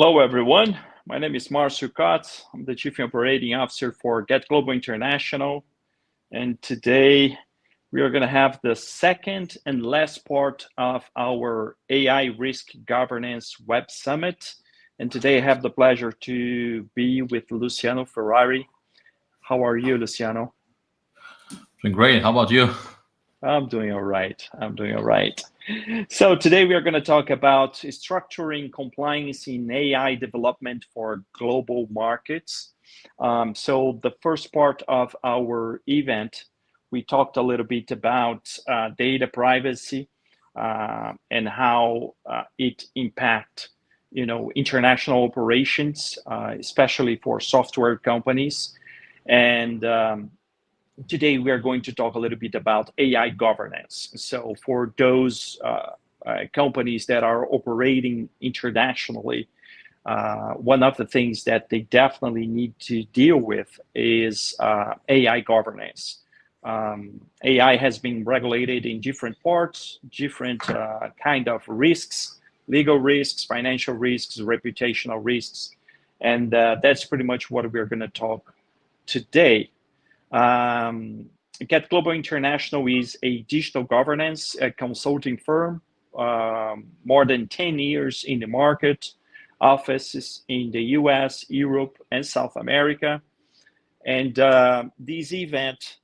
Hello, everyone. My name is Marcio Katz. I'm the Chief Operating Officer for Get Global International. And today we are going to have the second and last part of our AI Risk Governance Web Summit. And today I have the pleasure to be with Luciano Ferrari. How are you, Luciano? Doing great. How about you? I'm doing all right. So today we are going to talk about structuring compliance in AI development for global markets. So the first part of our event, we talked a little bit about data privacy and how it impact, international operations, especially for software companies. And today we are going to talk a little bit about AI governance. So for those companies that are operating internationally, one of the things that they definitely need to deal with is AI governance. AI has been regulated in different parts, different kind of risks, legal risks, financial risks, reputational risks, and that's pretty much what we're going to talk today. Get Global International is a digital governance consulting firm, more than 10 years in the market, offices in the US, Europe, and South America. And this event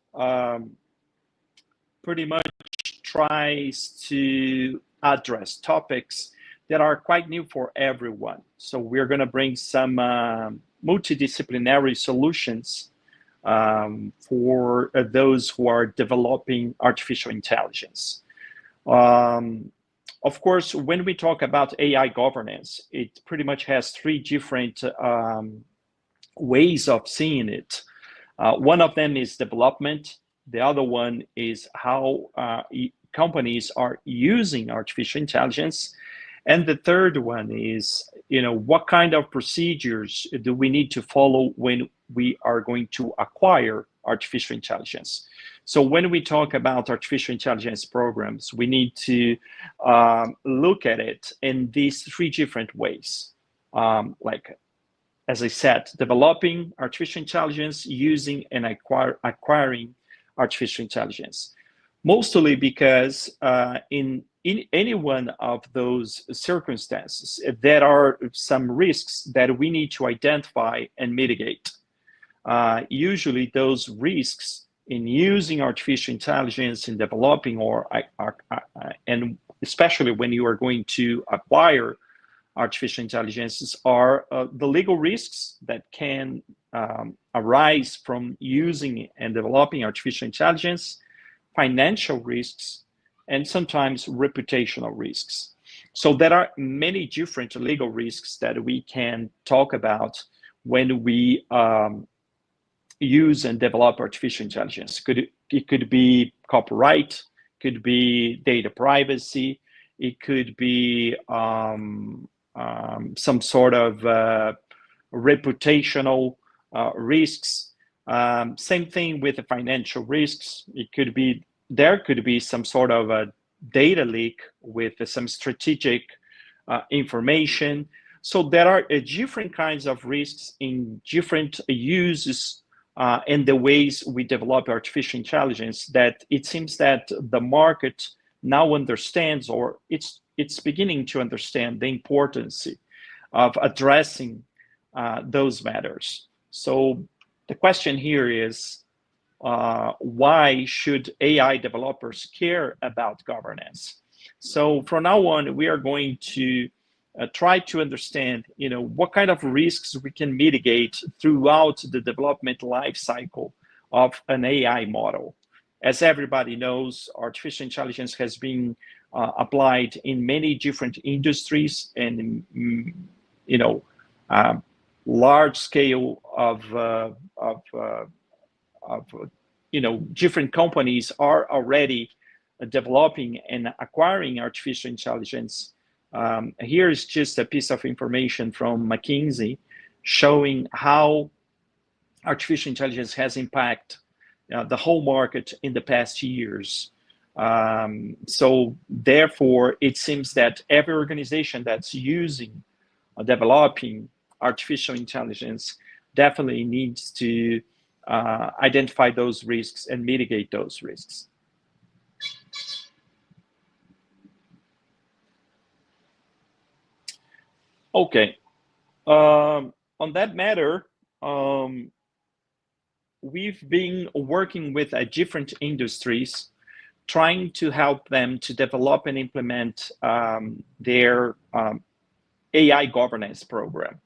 pretty much tries to address topics that are quite new for everyone. So we're going to bring some multidisciplinary solutions for those who are developing artificial intelligence. Of course, when we talk about AI governance, it pretty much has three different ways of seeing it. One of them is development. The other one is how companies are using artificial intelligence. And the third one is, what kind of procedures do we need to follow when we are going to acquire artificial intelligence? So when we talk about artificial intelligence programs, we need to look at it in these three different ways. Like, as I said, developing artificial intelligence, using and acquiring artificial intelligence. Mostly because in any one of those circumstances, there are some risks that we need to identify and mitigate. Usually those risks in using artificial intelligence in developing and especially when you are going to acquire artificial intelligence are the legal risks that can arise from using and developing artificial intelligence, financial risks, and sometimes reputational risks. So there are many different legal risks that we can talk about when we use and develop artificial intelligence. It could be copyright, could be data privacy, it could be some sort of reputational risks. Same thing with the financial risks. There could be some sort of a data leak with some strategic information. So there are different kinds of risks in different uses and the ways we develop artificial intelligence that it seems that the market now understands, or it's beginning to understand the importance of addressing those matters. So the question here is, why should AI developers care about governance? So from now on, we are going to try to understand, what kind of risks we can mitigate throughout the development life cycle of an AI model. As everybody knows, artificial intelligence has been applied in many different industries, and large scale of different companies are already developing and acquiring artificial intelligence. Here is just a piece of information from McKinsey showing how artificial intelligence has impacted the whole market in the past years. So therefore, it seems that every organization that's using developing artificial intelligence definitely needs to identify those risks and mitigate those risks. Okay, on that matter, we've been working with different industries, trying to help them to develop and implement their AI governance program.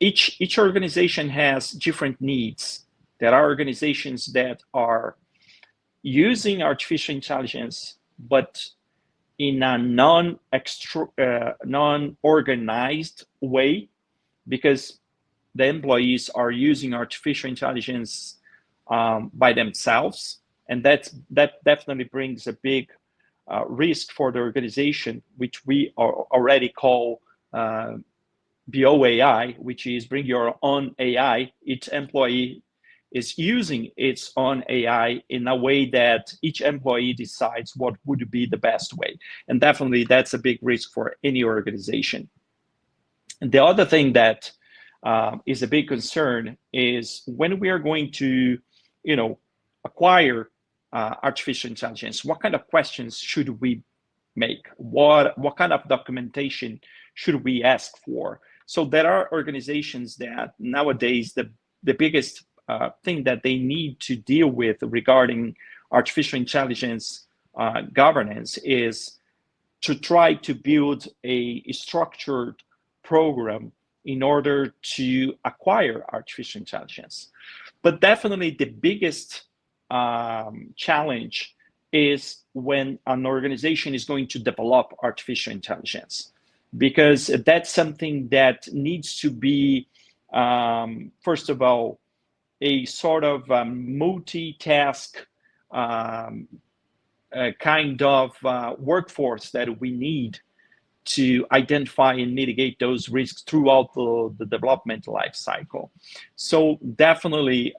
Each organization has different needs. There are organizations that are using artificial intelligence, but in a non-organized way, because the employees are using artificial intelligence by themselves, and that definitely brings a big risk for the organization, which we already call BOAI, which is bring your own AI. Each employee is using its own AI in a way that each employee decides what would be the best way. And definitely that's a big risk for any organization. And the other thing that is a big concern is when we are going to, acquire artificial intelligence, what kind of questions should we make? What kind of documentation should we ask for? So there are organizations that nowadays the biggest thing that they need to deal with regarding artificial intelligence governance is to try to build a structured program in order to acquire artificial intelligence. But definitely the biggest challenge is when an organization is going to develop artificial intelligence, because that's something that needs to be, first of all, a sort of multitask kind of workforce that we need to identify and mitigate those risks throughout the development life cycle. So definitely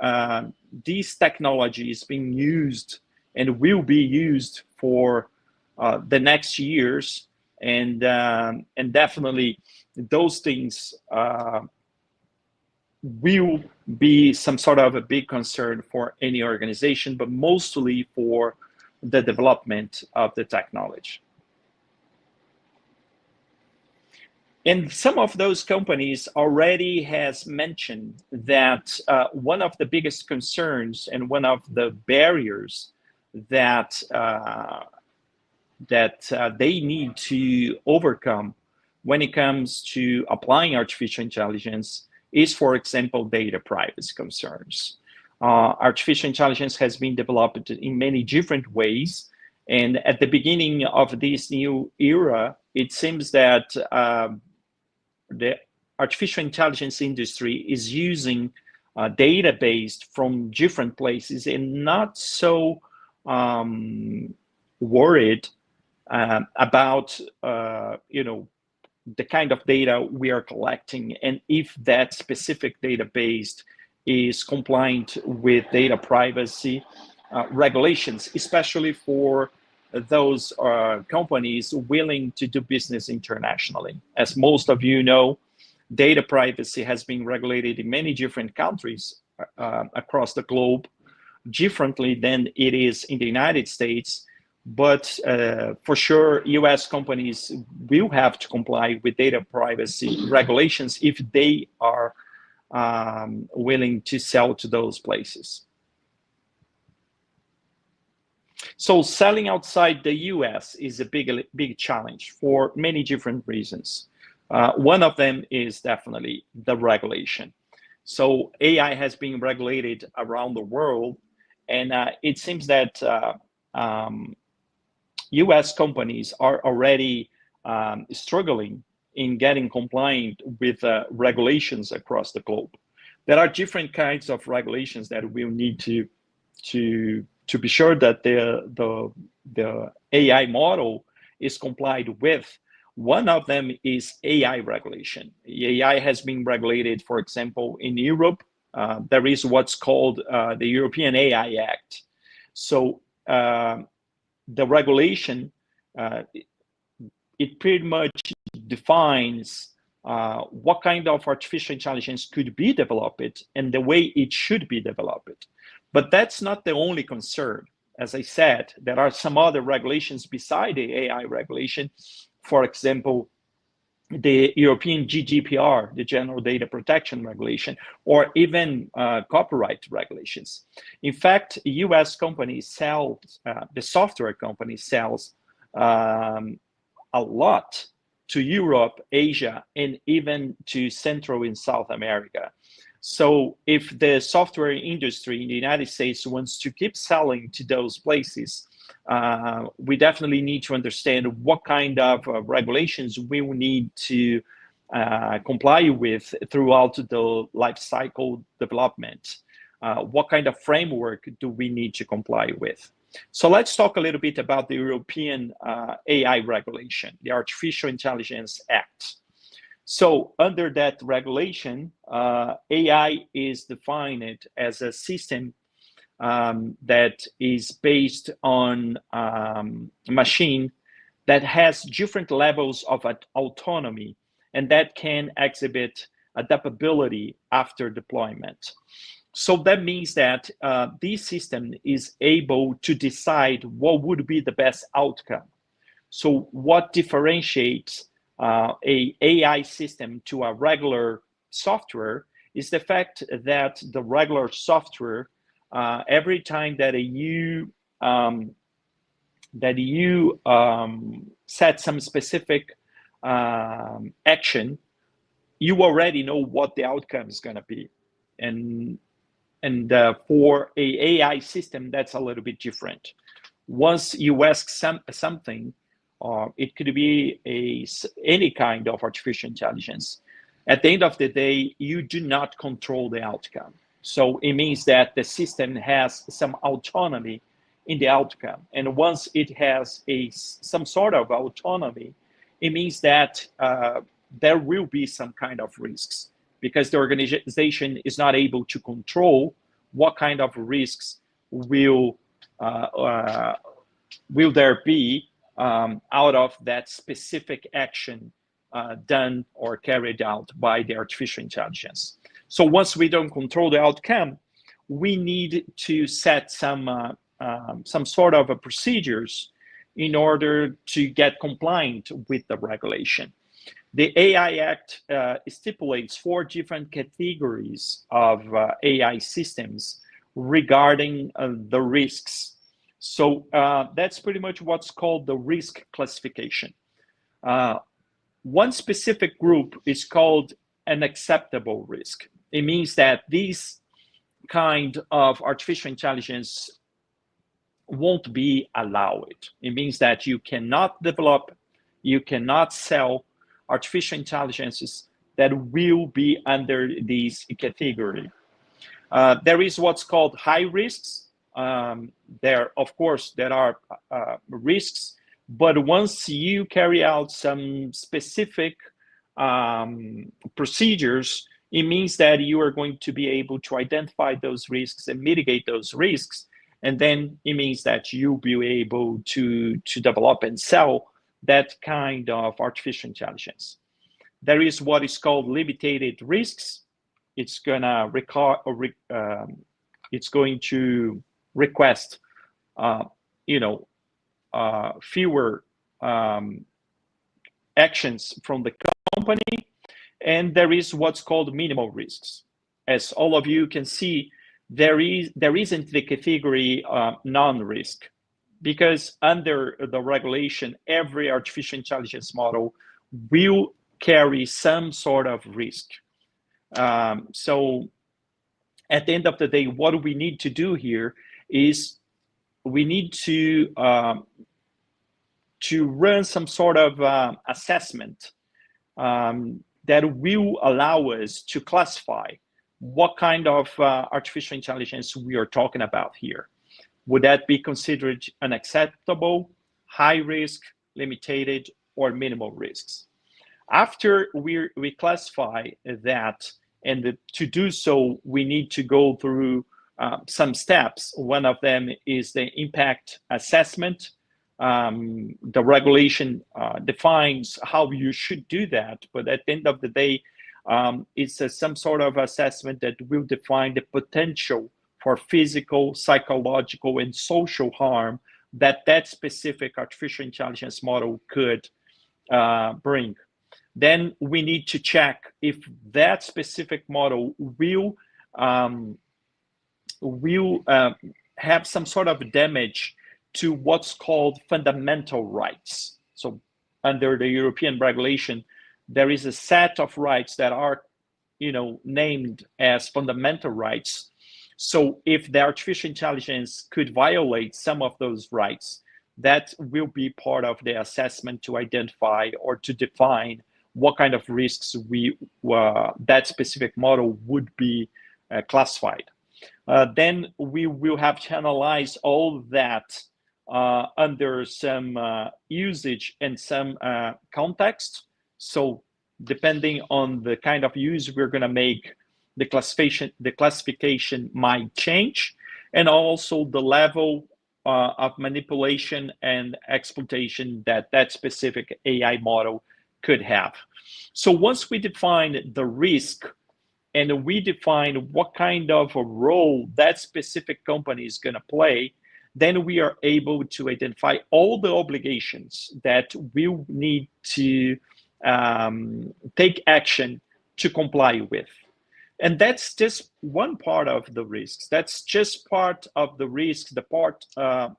these technologies being used and will be used for the next years, and definitely those things will be some sort of a big concern for any organization, but mostly for the development of the technology. And some of those companies already has mentioned that one of the biggest concerns and one of the barriers that they need to overcome when it comes to applying artificial intelligence is, for example, data privacy concerns. Artificial intelligence has been developed in many different ways. And at the beginning of this new era, it seems that the artificial intelligence industry is using data based from different places and not so worried about the kind of data we are collecting and if that specific database is compliant with data privacy regulations, especially for those companies willing to do business internationally. As most of you know, data privacy has been regulated in many different countries across the globe, differently than it is in the United States. But for sure, US companies will have to comply with data privacy regulations if they are willing to sell to those places. So selling outside the US is a big challenge for many different reasons. One of them is definitely the regulation. So AI has been regulated around the world, and it seems that US companies are already struggling in getting compliant with regulations across the globe. There are different kinds of regulations that we'll need to be sure that the AI model is complied with. One of them is AI regulation. AI has been regulated, for example, in Europe. There is what's called the European AI Act. So the regulation, it pretty much defines what kind of artificial intelligence could be developed and the way it should be developed. But that's not the only concern. As I said, there are some other regulations beside the AI regulation. For example, the European GDPR, the General Data Protection Regulation, or even copyright regulations. In fact, US companies sell, the software company sells a lot to Europe, Asia, and even to Central and South America. So if the software industry in the United States wants to keep selling to those places, we definitely need to understand what kind of regulations we will need to comply with throughout the life cycle development. What kind of framework do we need to comply with? So let's talk a little bit about the European AI regulation, the Artificial Intelligence Act. So under that regulation, AI is defined as a system that is based on a machine that has different levels of autonomy and that can exhibit adaptability after deployment. So that means that this system is able to decide what would be the best outcome. So what differentiates a AI system to a regular software is the fact that the regular software, every time that you set some specific action, you already know what the outcome is going to be, and for a AI system, that's a little bit different. Once you ask something, it could be any kind of artificial intelligence. At the end of the day, you do not control the outcome. So it means that the system has some autonomy in the outcome. And once it has some sort of autonomy, it means that there will be some kind of risks, because the organization is not able to control what kind of risks will there be out of that specific action done or carried out by the artificial intelligence. So once we don't control the outcome, we need to set some sort of procedures in order to get compliant with the regulation. The AI Act stipulates 4 different categories of AI systems regarding the risks. So that's pretty much what's called the risk classification. One specific group is called an acceptable risk. It means that this kind of artificial intelligence won't be allowed. It means that you cannot develop, you cannot sell artificial intelligences that will be under this category. There is what's called high risks. There are risks, but once you carry out some specific procedures, it means that you are going to be able to identify those risks and mitigate those risks. And then it means that you'll be able to develop and sell that kind of artificial intelligence. There is what is called limited risks. It's going to request, fewer actions from the company. And there is what's called minimal risks. As all of you can see, there isn't the category non-risk, because under the regulation, every artificial intelligence model will carry some sort of risk. So at the end of the day, what we need to do here is we need to run some sort of assessment that will allow us to classify what kind of artificial intelligence we are talking about here. Would that be considered unacceptable, high risk, limited, or minimal risks? After we classify that, and to do so, we need to go through some steps. One of them is the impact assessment. the regulation defines how you should do that, but at the end of the day, it's some sort of assessment that will define the potential for physical, psychological, and social harm that specific artificial intelligence model could bring. Then we need to check if that specific model will have some sort of damage to what's called fundamental rights. So under the European regulation, there is a set of rights that are, named as fundamental rights. So if the artificial intelligence could violate some of those rights, that will be part of the assessment to identify or to define what kind of risks that specific model would be classified. Then we will have to analyze all that under some usage and some context. So depending on the kind of use we're going to make, the classification might change, and also the level of manipulation and exploitation that specific AI model could have. So once we define the risk and we define what kind of a role that specific company is going to play, then we are able to identify all the obligations that we need to take action to comply with. And that's just one part of the risks. That's just part of the risks,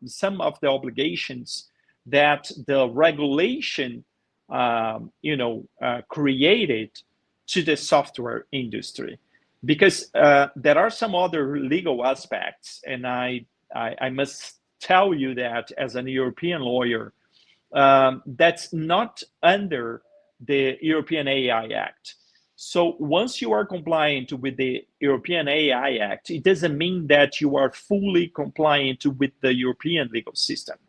some of the obligations that the regulation, created to the software industry. Because there are some other legal aspects, and I must tell you that as a European lawyer, that's not under the European AI Act. So once you are compliant with the European AI Act, it doesn't mean that you are fully compliant with the European legal system,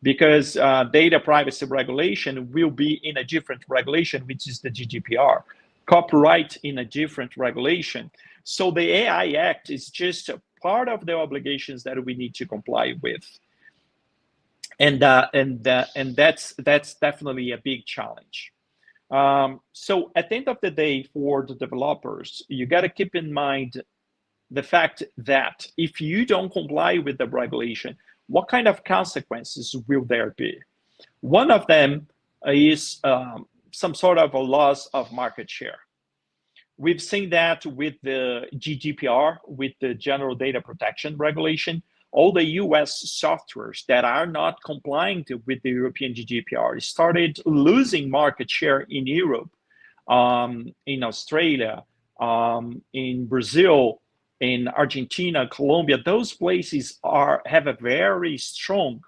because data privacy regulation will be in a different regulation, which is the GDPR. Copyright in a different regulation. So the AI Act is just a part of the obligations that we need to comply with. And that's definitely a big challenge. So at the end of the day, for the developers, you got to keep in mind the fact that if you don't comply with the regulation, what kind of consequences will there be? One of them is some sort of a loss of market share. We've seen that with the GDPR, with the General Data Protection Regulation. All the US softwares that are not compliant with the European GDPR started losing market share in Europe, in Australia, in Brazil, in Argentina, Colombia. Those places have a very strong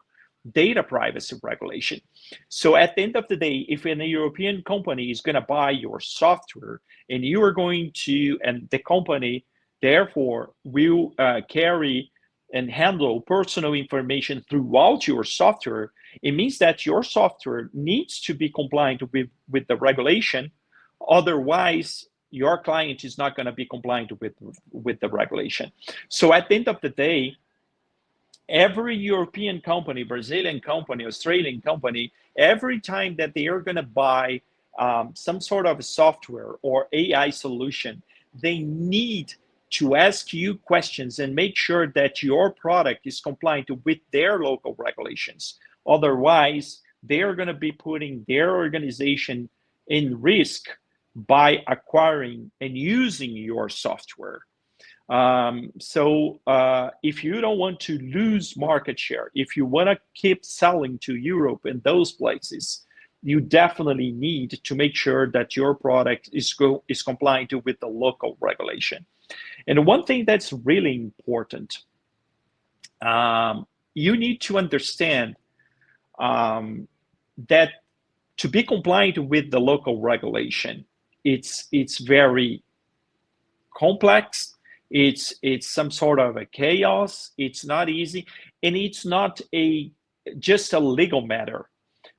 data privacy regulation. So at the end of the day, if a European company is going to buy your software and you are going to, and the company therefore will carry and handle personal information throughout your software, it means that your software needs to be compliant with the regulation. Otherwise, your client is not going to be compliant with the regulation. So at the end of the day, every European company, Brazilian company, Australian company, every time that they are going to buy some sort of software or AI solution, they need to ask you questions and make sure that your product is compliant with their local regulations. Otherwise, they are going to be putting their organization in risk by acquiring and using your software. So if you don't want to lose market share, if you want to keep selling to Europe and those places, you definitely need to make sure that your product is compliant with the local regulation. And one thing that's really important, you need to understand that to be compliant with the local regulation, it's very complex. It's some sort of a chaos. It's not easy, and it's not just a legal matter.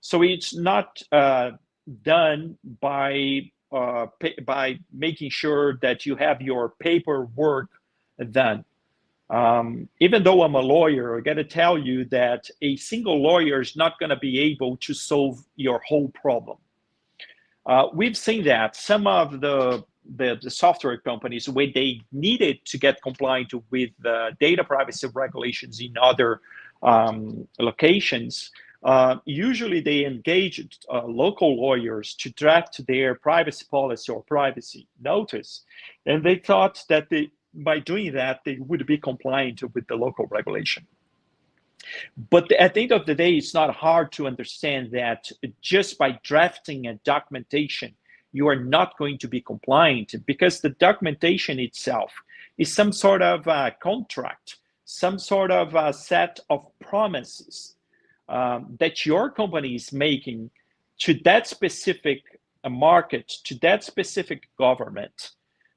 So it's not done by making sure that you have your paperwork done. Even though I'm a lawyer, I got to tell you that a single lawyer is not going to be able to solve your whole problem. We've seen that some of the software companies, where they needed to get compliant with the data privacy regulations in other locations, usually they engaged local lawyers to draft their privacy policy or privacy notice. And they thought that by doing that, they would be compliant with the local regulation. But at the end of the day, it's not hard to understand that just by drafting a documentation, you are not going to be compliant, because the documentation itself is some sort of contract, some sort of a set of promises that your company is making to that specific market, to that specific government.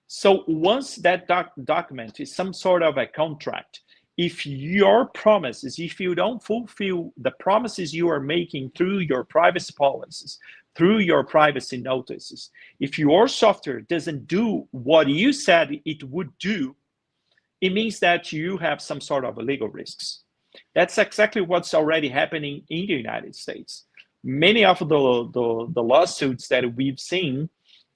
So once that document is some sort of a contract, if your promises, if you don't fulfill the promises you are making through your privacy policies, through your privacy notices, if your software doesn't do what you said it would do, it means that you have some sort of legal risks. That's exactly what's already happening in the United States. Many of the lawsuits that we've seen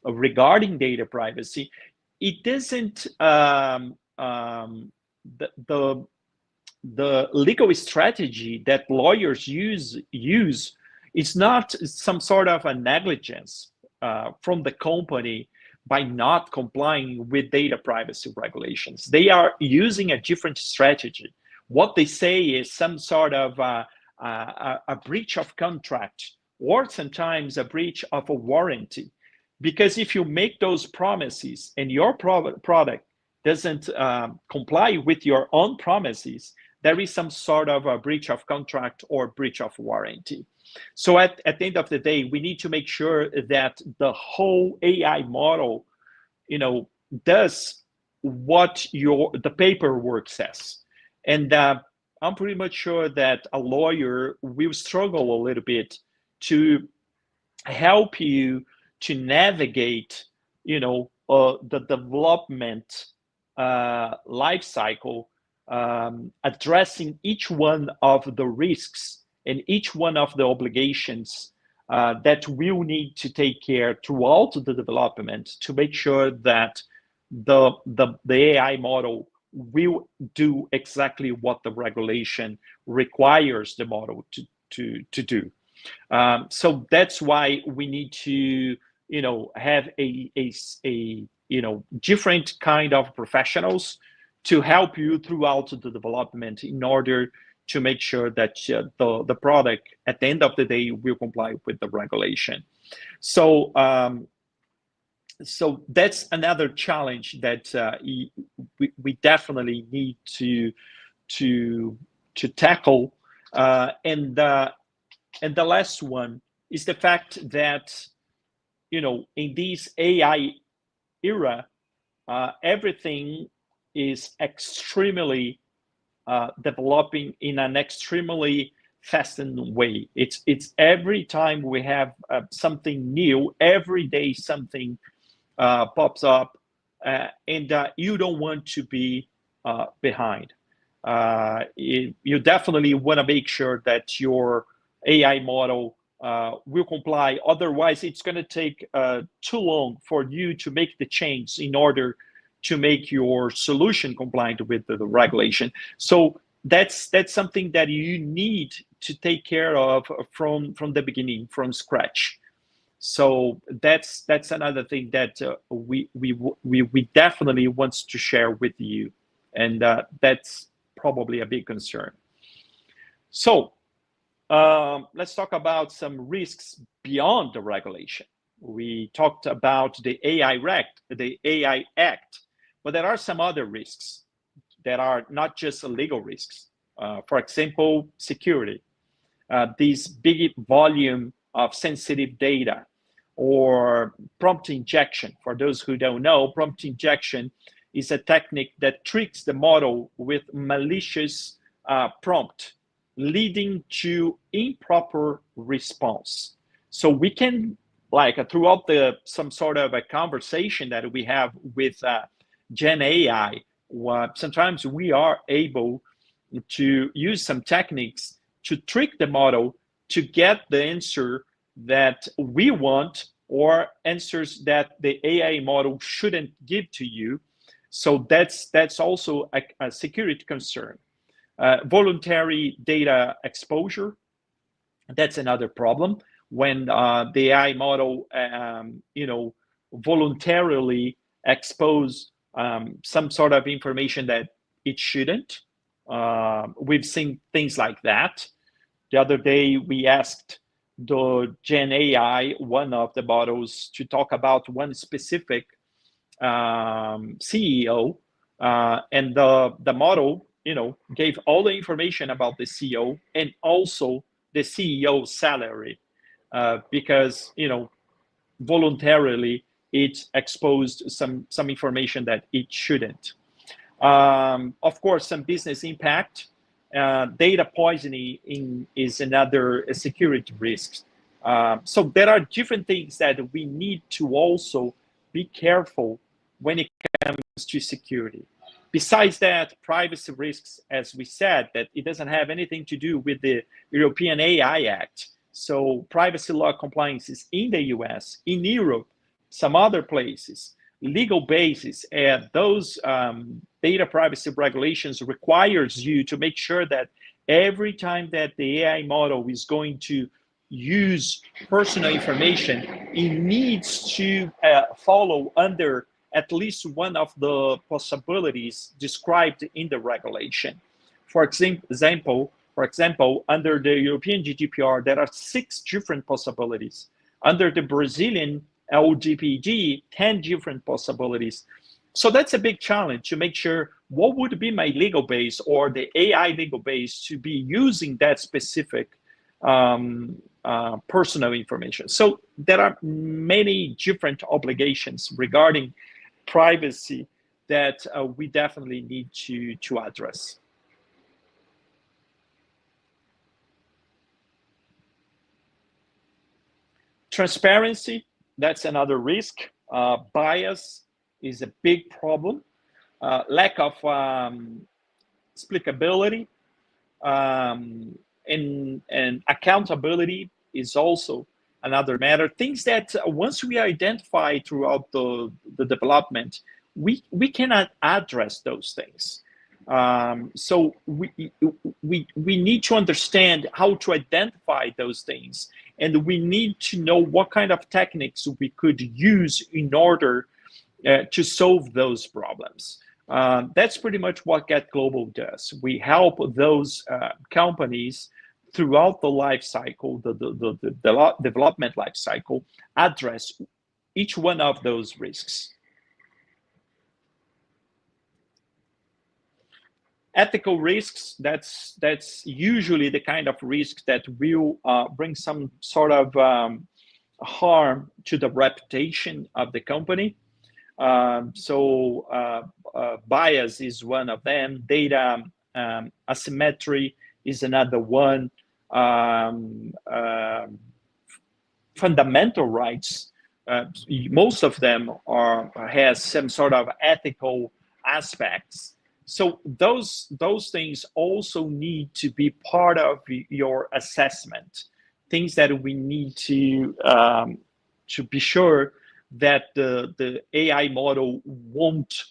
regarding data privacy, it doesn't the legal strategy that lawyers use is not some sort of a negligence from the company by not complying with data privacy regulations. They are using a different strategy. What they say is some sort of a breach of contract, or sometimes a breach of a warranty. Because if you make those promises and your product doesn't comply with your own promises, there is some sort of a breach of contract or breach of warranty. So at the end of the day, we need to make sure that the whole AI model, does what the paperwork says. And I'm pretty much sure that a lawyer will struggle a little bit to help you to navigate, the development life cycle, addressing each one of the risks and each one of the obligations that we'll need to take care throughout the development to make sure that the AI model will do exactly what the regulation requires the model to do. So that's why we need to, have a different kind of professionals to help you throughout the development in order to make sure that the product at the end of the day will comply with the regulation. So so that's another challenge that we definitely need to tackle. And the last one is the fact that, in this AI era, everything is extremely developing in an extremely fastened way. It's every time we have something new, every day something pops up, and you don't want to be behind. You definitely want to make sure that your AI model will comply. Otherwise, it's going to take too long for you to make the change in order to make your solution compliant with the regulation. So that's something that you need to take care of from the beginning, from scratch. So that's another thing that we definitely want to share with you, and that's probably a big concern. So let's talk about some risks beyond the regulation. We talked about the AI Act, but there are some other risks that are not just legal risks. For example, security. This big volume of sensitive data, or prompt injection. For those who don't know, prompt injection is a technique that tricks the model with malicious prompt, leading to improper response. So we can, throughout some sort of a conversation that we have with Gen AI, sometimes we are able to use some techniques to trick the model to get the answer that we want, or answers that the AI model shouldn't give to you. So that's also a security concern. Voluntary data exposure, that's another problem. When the AI model, voluntarily expose some sort of information that it shouldn't. We've seen things like that. The other day, we asked the Gen AI, one of the models, to talk about one specific CEO, and the model, gave all the information about the CEO and also the CEO's salary, because voluntarily it exposed some information that it shouldn't. Of course, some business impact. Data poisoning is another security risk. So there are different things that we need to also be careful when it comes to security. Besides that, privacy risks, as we said, that it doesn't have anything to do with the European AI Act. So privacy law compliance is in the US, in Europe, some other places. Legal basis, and those data privacy regulations requires you to make sure that every time that the AI model is going to use personal information, it needs to follow under at least one of the possibilities described in the regulation. For example, under the European GDPR, there are 6 different possibilities. Under the Brazilian LGPD, 10 different possibilities. So that's a big challenge to make sure what would be my legal base or the AI legal base to be using that specific personal information. So there are many different obligations regarding privacy that we definitely need to address. Transparency, that's another risk. Bias is a big problem. Lack of explicability and accountability is also another matter. Things that once we identify throughout the development, we cannot address those things. So we need to understand how to identify those things, and we need to know what kind of techniques we could use in order to solve those problems. That's pretty much what Get Global does. We help those companies throughout the life cycle, the development life cycle, address each one of those risks. Ethical risks, that's usually the kind of risk that will bring some sort of harm to the reputation of the company. Bias is one of them. Data asymmetry is another one. Fundamental rights, most of them has some sort of ethical aspects. So those things also need to be part of your assessment. Things that we need to be sure that the AI model won't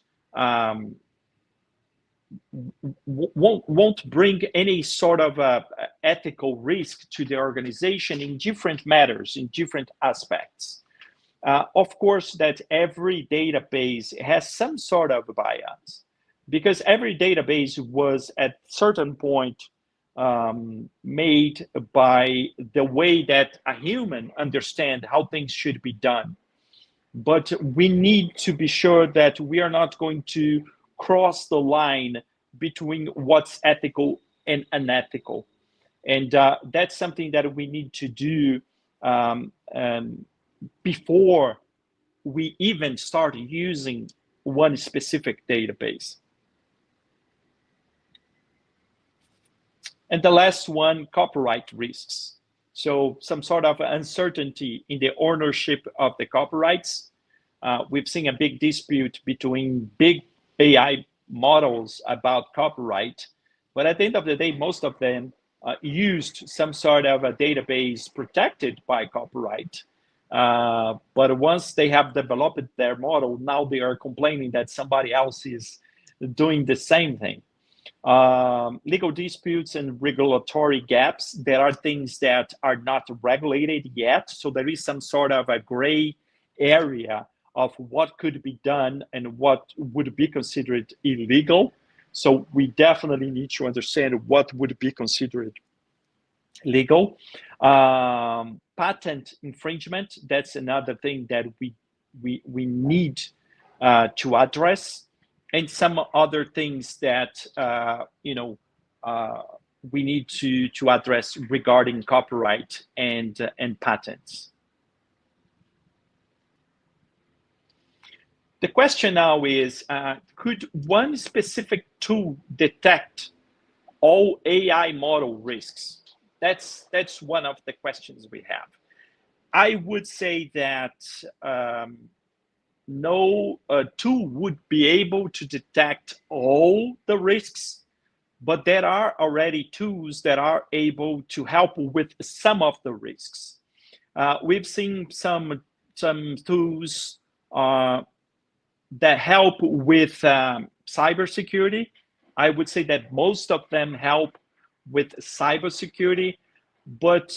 bring any sort of ethical risk to the organization in different matters, in different aspects. Of course, that every database has some sort of bias, because every database was at certain point made by the way that a human understands how things should be done. But we need to be sure that we are not going to cross the line between what's ethical and unethical. And that's something that we need to do before we even start using one specific database. And the last one, copyright risks. So some sort of uncertainty in the ownership of the copyrights. We've seen a big dispute between big AI models about copyright, but at the end of the day, most of them used some sort of a database protected by copyright. But once they have developed their model, now they are complaining that somebody else is doing the same thing. Legal disputes and regulatory gaps, there are things that are not regulated yet. So there is some sort of a gray area of what could be done and what would be considered illegal. So we definitely need to understand what would be considered legal. Patent infringement, that's another thing that we need to address, and some other things that we need to address regarding copyright and patents. The question now is, could one specific tool detect all AI model risks? That's one of the questions we have. I would say that no tool would be able to detect all the risks, but there are already tools that are able to help with some of the risks. We've seen some tools that help with cybersecurity. I would say that most of them help with cybersecurity, but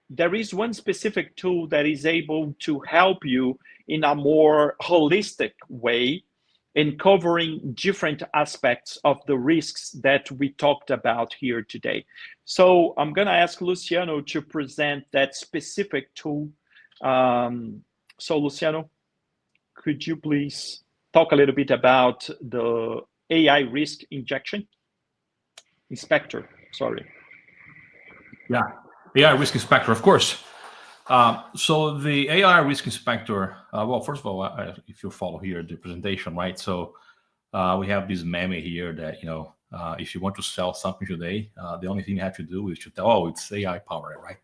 there is one specific tool that is able to help you in a more holistic way in covering different aspects of the risks that we talked about here today. So I'm going to ask Luciano to present that specific tool. So Luciano, could you please talk a little bit about the AI risk inspector, sorry. Yeah, AI risk inspector, of course. So the AI risk inspector, well, first of all, if you follow here the presentation, right? So we have this meme here that, if you want to sell something today, the only thing you have to do is to tell, oh, it's AI powered, right?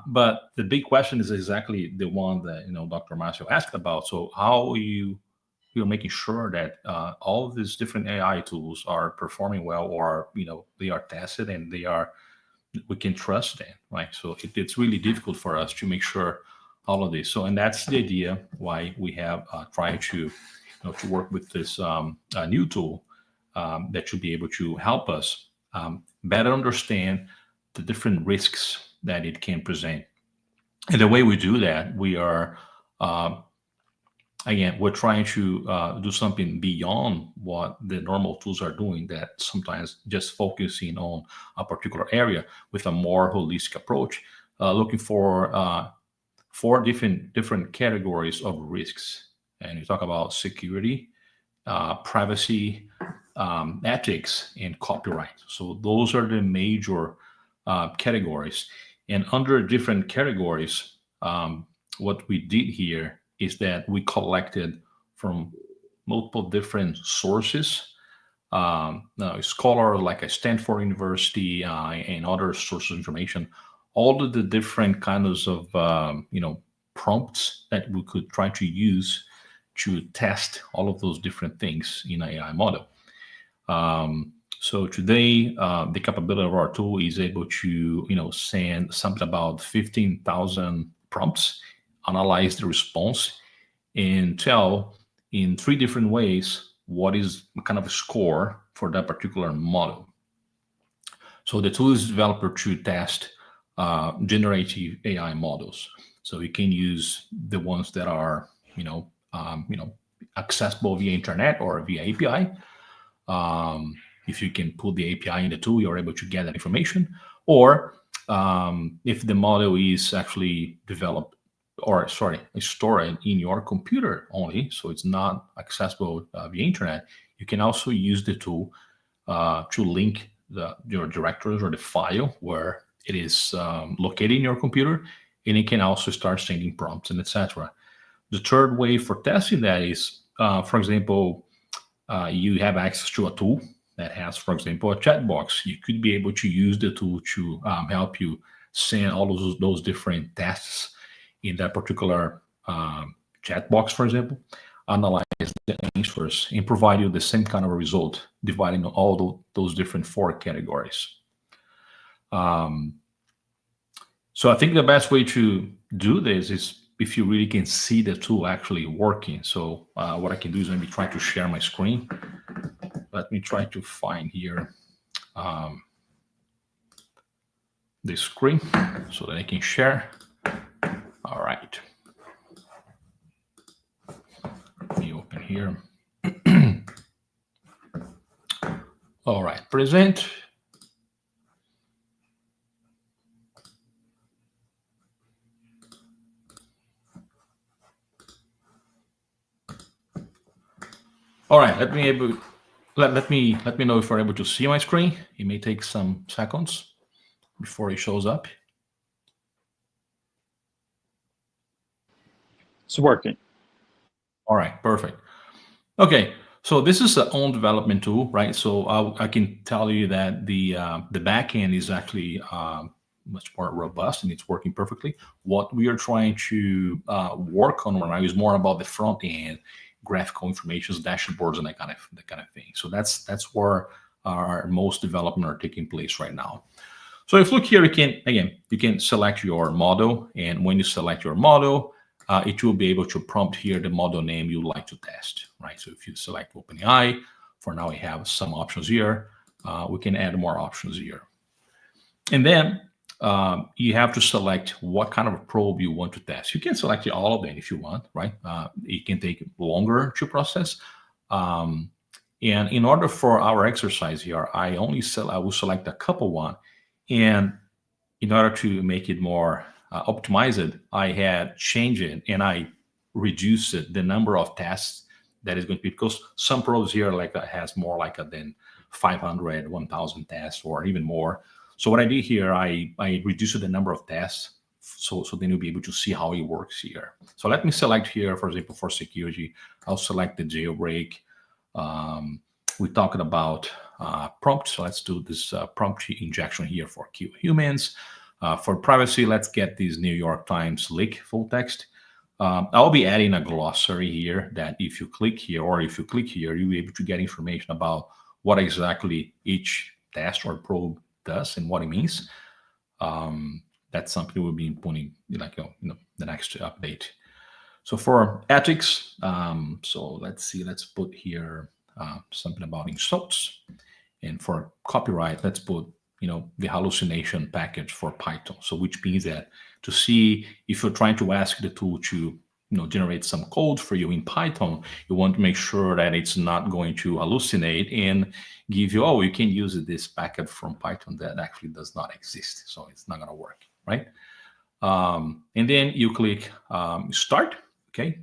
But the big question is exactly the one that, Dr. Marcio asked about. So how you're making sure that all of these different AI tools are performing well, or, they are tested and we can trust them, right? So it's really difficult for us to make sure all of this. So, and that's the idea why we have tried to work with this new tool that should be able to help us better understand the different risks that it can present. And the way we do that, we are again, we're trying to do something beyond what the normal tools are doing, that sometimes just focusing on a particular area with a more holistic approach, looking for 4 different categories of risks. And you talk about security, privacy, ethics, and copyright. So those are the major categories. And under different categories, what we did here is that we collected from multiple different sources, scholars like Stanford University and other sources of information, all of the different kinds of prompts that we could try to use to test all of those different things in an AI model. So today, the capability of our tool is able to send something about 15,000 prompts, analyze the response, and tell in 3 different ways what is kind of a score for that particular model. So the tool is developed to test generative AI models. So you can use the ones that are accessible via internet or via API. If you can put the API in the tool, you're able to get that information. Or if the model is actually developed, or stored in your computer only, so it's not accessible via internet, you can also use the tool to link your directories or the file where it is located in your computer, and it can also start sending prompts and etc. The third way for testing that is, for example, you have access to a tool that has, for example, a chat box. You could be able to use the tool to help you send all of those different tests in that particular chat box, for example. analyze the answers and provide you the same kind of result, dividing all those different 4 categories. So I think the best way to do this is if you really can see the tool actually working. So what I can do is maybe try to share my screen. Let me try to find here the screen so that I can share. All right. Let me open here. All right, present. All right, let me know if you're able to see my screen. It may take some seconds before it shows up. It's working. All right, perfect. Okay, so this is an own development tool, right? So I can tell you that the backend is actually much more robust and it's working perfectly. What we are trying to work on right now is more about the front end, graphical information, dashboards, and that kind of thing. So that's where our most development are taking place right now. So if you look here, you can select your model, and when you select your model, it will be able to prompt here the model name you'd like to test, right? So if you select OpenAI, for now we have some options here. We can add more options here. And then you have to select what kind of probe you want to test. You can select all of them if you want, right? It can take longer to process. And in order for our exercise here, I will select a couple one. And in order to make it more optimized, I had changed it and I reduced the number of tests that is going to be, because some probes here has more than 500, 1,000 tests or even more. So what I did here, I reduced the number of tests so then you'll be able to see how it works here. So let me select here, for example, for security, I'll select the jailbreak. We talked about prompt, so let's do this prompt injection here for humans. For privacy, let's get this New York Times leak full text. I'll be adding a glossary here that if you click here, you'll be able to get information about what exactly each test or probe does and what it means. That's something we'll be putting the next update. So for ethics, so let's put here something about insults, and for copyright, let's put the hallucination package for Python. So which means that to see if you're trying to ask the tool to generate some code for you in Python, you want to make sure that it's not going to hallucinate and give you, you can use this package from Python that actually does not exist. So it's not going to work, right? And then you click start, okay?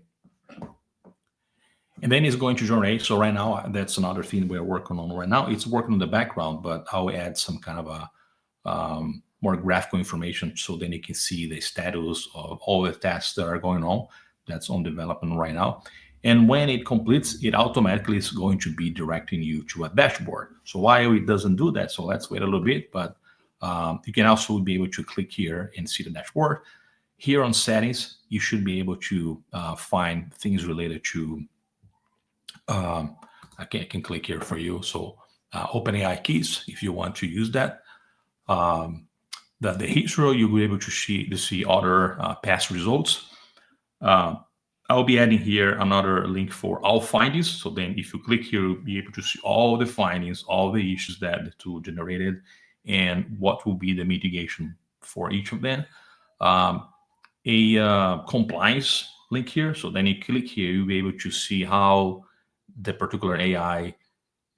And then it's going to generate. So right now, that's another thing we're working on right now. It's working in the background, but I'll add some kind of a more graphical information so then you can see the status of all the tasks that are going on. That's on development right now. And when it completes, it automatically is going to be directing you to a dashboard. So why it doesn't do that? So let's wait a little bit, but you can also be able to click here and see the dashboard. Here on settings, you should be able to find things related to I can click here for you. So OpenAI keys, if you want to use that. The history, you'll be able to see other past results. I'll be adding here another link for all findings. So then if you click here, you'll be able to see all the findings, all the issues that the tool generated, and what will be the mitigation for each of them. A compliance link here. So then you click here, you'll be able to see how the particular AI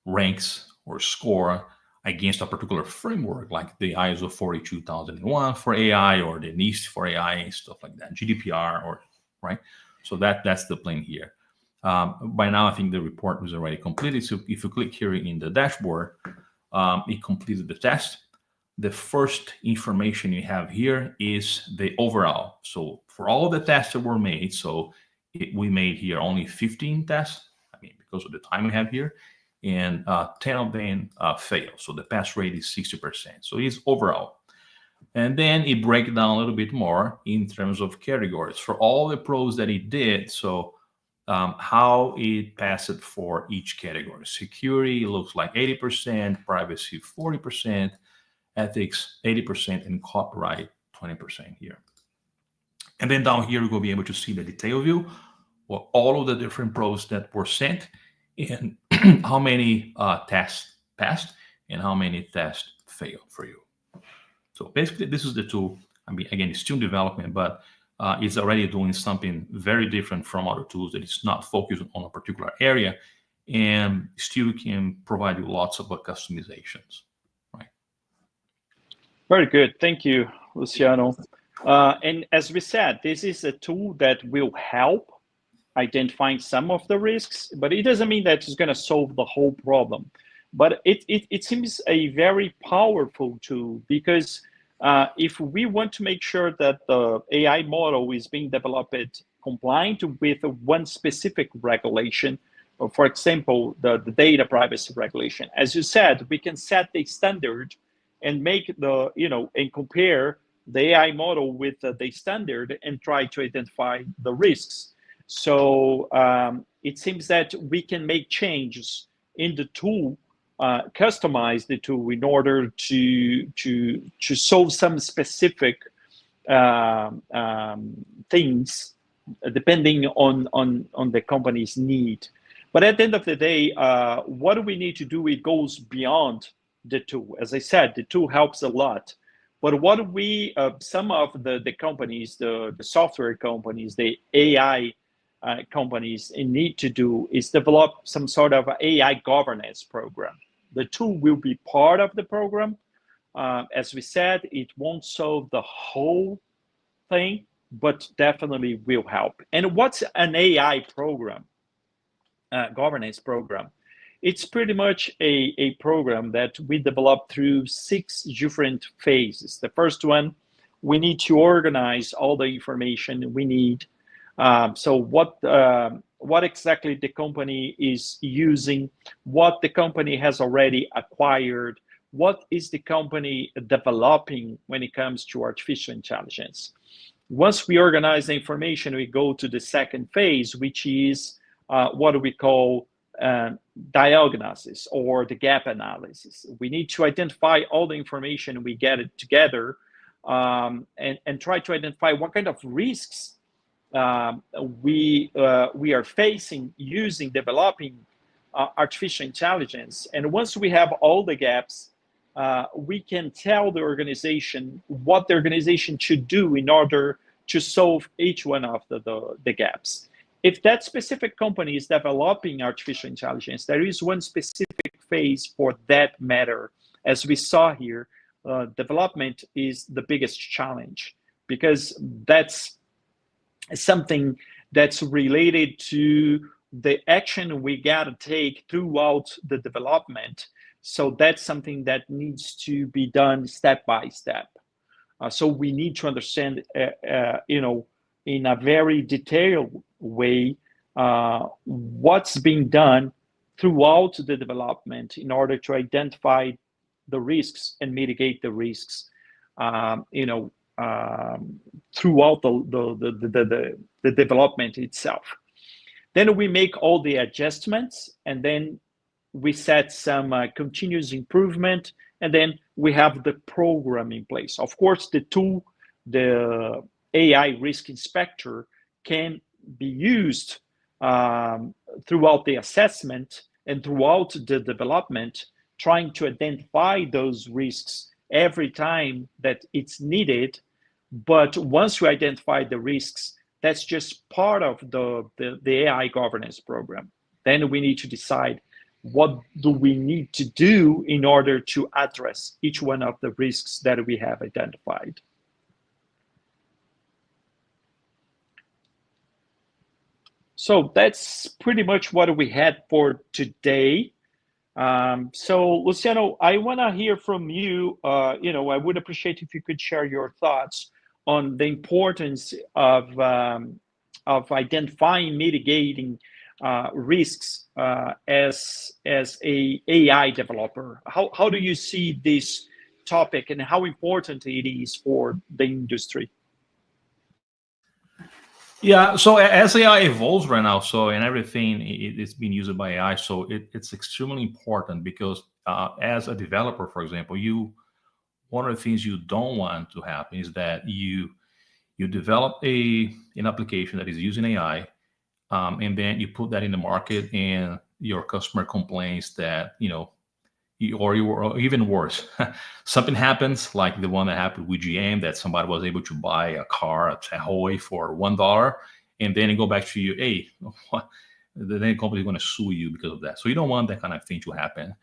ranks or score against a particular framework, like the ISO 42001 for AI or the NIST for AI and stuff like that, GDPR, or right. So that's the plan here. By now, I think the report was already completed. So if you click here in the dashboard, it completed the test. The first information you have here is the overall. So for all the tests that were made, we made here only 15 tests. Because of the time we have here, and 10 of them fail. So the pass rate is 60%. So it's overall. And then it breaks down a little bit more in terms of categories. For all the probes that it did, so how it passed for each category. Security looks like 80%, privacy 40%, ethics 80%, and copyright 20% here. And then down here, you're going to be able to see the detail view of all of the different probes that were sent and how many tests passed and how many tests failed for you. So basically, this is the tool. I mean, again, it's still in development, but it's already doing something very different from other tools that it's not focused on a particular area and still can provide you lots of customizations, right? Very good. Thank you, Luciano. And as we said, this is a tool that will help identifying some of the risks, but it doesn't mean that it's going to solve the whole problem. But it seems a very powerful tool because if we want to make sure that the AI model is being developed compliant with one specific regulation, for example, the data privacy regulation, as you said, we can set the standard and make the, and compare the AI model with the standard and try to identify the risks. So it seems that we can make changes in the tool, customize the tool in order to solve some specific things depending on the company's need. But at the end of the day, what do we need to do? It goes beyond the tool. As I said, the tool helps a lot. But what we, some of the companies, the software companies, the AI companies need to do is develop some sort of AI governance program. The tool will be part of the program. As we said, it won't solve the whole thing, but definitely will help. And what's an AI program, governance program? It's pretty much a program that we developed through 6 different phases. The first one, we need to organize all the information we need. So what exactly the company is using, what the company has already acquired, what is the company developing when it comes to artificial intelligence. Once we organize the information, we go to the second phase, which is what we call diagnosis or the gap analysis. We need to identify all the information we get it together and try to identify what kind of risks we are facing using developing artificial intelligence. And once we have all the gaps, we can tell the organization what the organization should do in order to solve each one of the gaps. If that specific company is developing artificial intelligence, there is one specific phase for that matter. As we saw here, development is the biggest challenge because that's something that's related to the action we got to take throughout the development. So that's something that needs to be done step by step. So we need to understand, in a very detailed way, what's being done throughout the development in order to identify the risks and mitigate the risks, throughout the development itself. Then we make all the adjustments, and then we set some continuous improvement, and then we have the program in place. Of course, the tool, the AI Risk Inspector, can be used throughout the assessment and throughout the development, trying to identify those risks every time that it's needed. But once we identify the risks, that's just part of the AI governance program. Then we need to decide what do we need to do in order to address each one of the risks that we have identified. So that's pretty much what we had for today. So Luciano, I want to hear from you. I would appreciate if you could share your thoughts on the importance of identifying, mitigating risks as a AI developer. How do you see this topic and how important it is for the industry? Yeah, so as AI evolves right now, so and everything is being used by AI, so it's extremely important because as a developer, for example, you one of the things you don't want to happen is that you develop an application that is using AI, and then you put that in the market, and your customer complains that or even worse, something happens like the one that happened with GM, that somebody was able to buy a car at Ahoy for $1, and then it go back to you, hey, what? The company is going to sue you because of that. So you don't want that kind of thing to happen,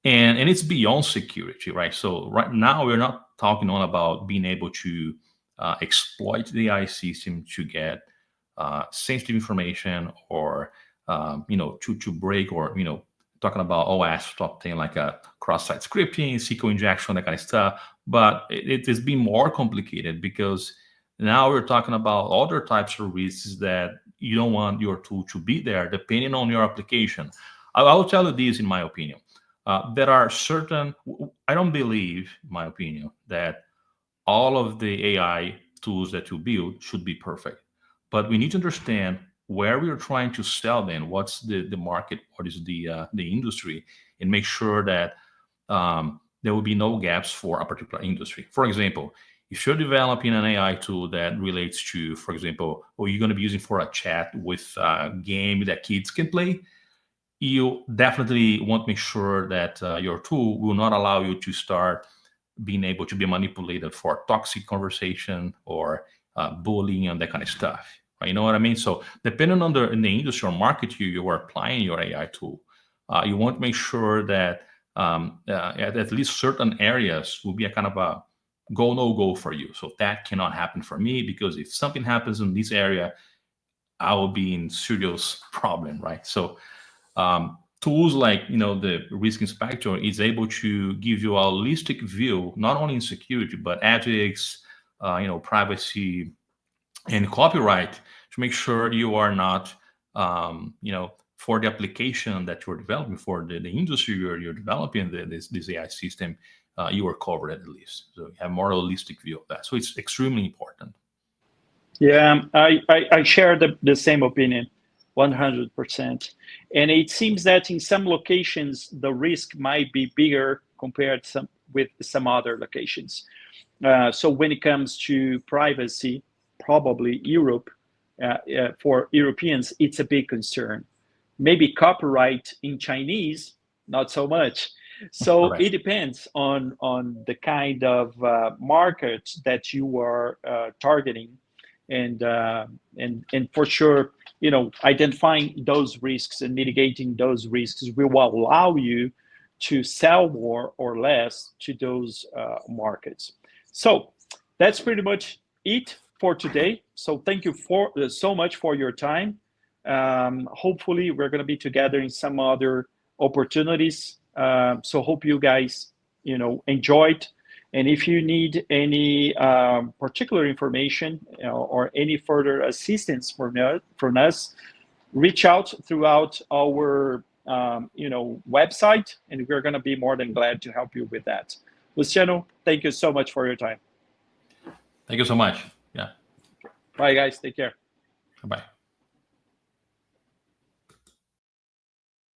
and it's beyond security, right? So right now we're not talking on about being able to exploit the AI system to get sensitive information, or to break, or talking about OS top 10 like a cross-site scripting, SQL injection, that kind of stuff. But it has been more complicated because now we're talking about other types of risks that you don't want your tool to be there, depending on your application. I will tell you this, in my opinion. There are certain, I don't believe, in my opinion, that all of the AI tools that you build should be perfect. But we need to understand where we are trying to sell them, what's the market, what is the industry, and make sure that there will be no gaps for a particular industry. For example, if you're developing an AI tool that relates to, for example, or you're going to be using for a chat with a game that kids can play, you definitely want to make sure that your tool will not allow you to start being able to be manipulated for toxic conversation, or bullying, and that kind of stuff. Right? You know what I mean? So depending on in the industry or market you are applying your AI tool, you want to make sure that at least certain areas will be a kind of a go no go for you. So that cannot happen for me, because if something happens in this area, I will be in serious problem, right? So tools like the Risk Inspector is able to give you a holistic view, not only in security but ethics, privacy, and copyright, to make sure you are not, for the application that you're developing, for the industry you're developing this AI system, you are covered at least. So you have more holistic view of that. So it's extremely important. Yeah, I share the same opinion, 100%. And it seems that in some locations, the risk might be bigger compared with some other locations. So when it comes to privacy, probably Europe, for Europeans, it's a big concern. Maybe copyright in Chinese, not so much. So Correct. it depends on the kind of market that you are targeting, and for sure, identifying those risks and mitigating those risks will allow you to sell more or less to those markets. So that's pretty much it for today. So thank you so much for your time. Hopefully we're going to be together in some other opportunities. So hope you guys enjoyed. And if you need any particular information or any further assistance from us, reach out throughout our website, and we're going to be more than glad to help you with that. Luciano, thank you so much for your time. Thank you so much. Yeah. Bye, guys. Take care. Bye.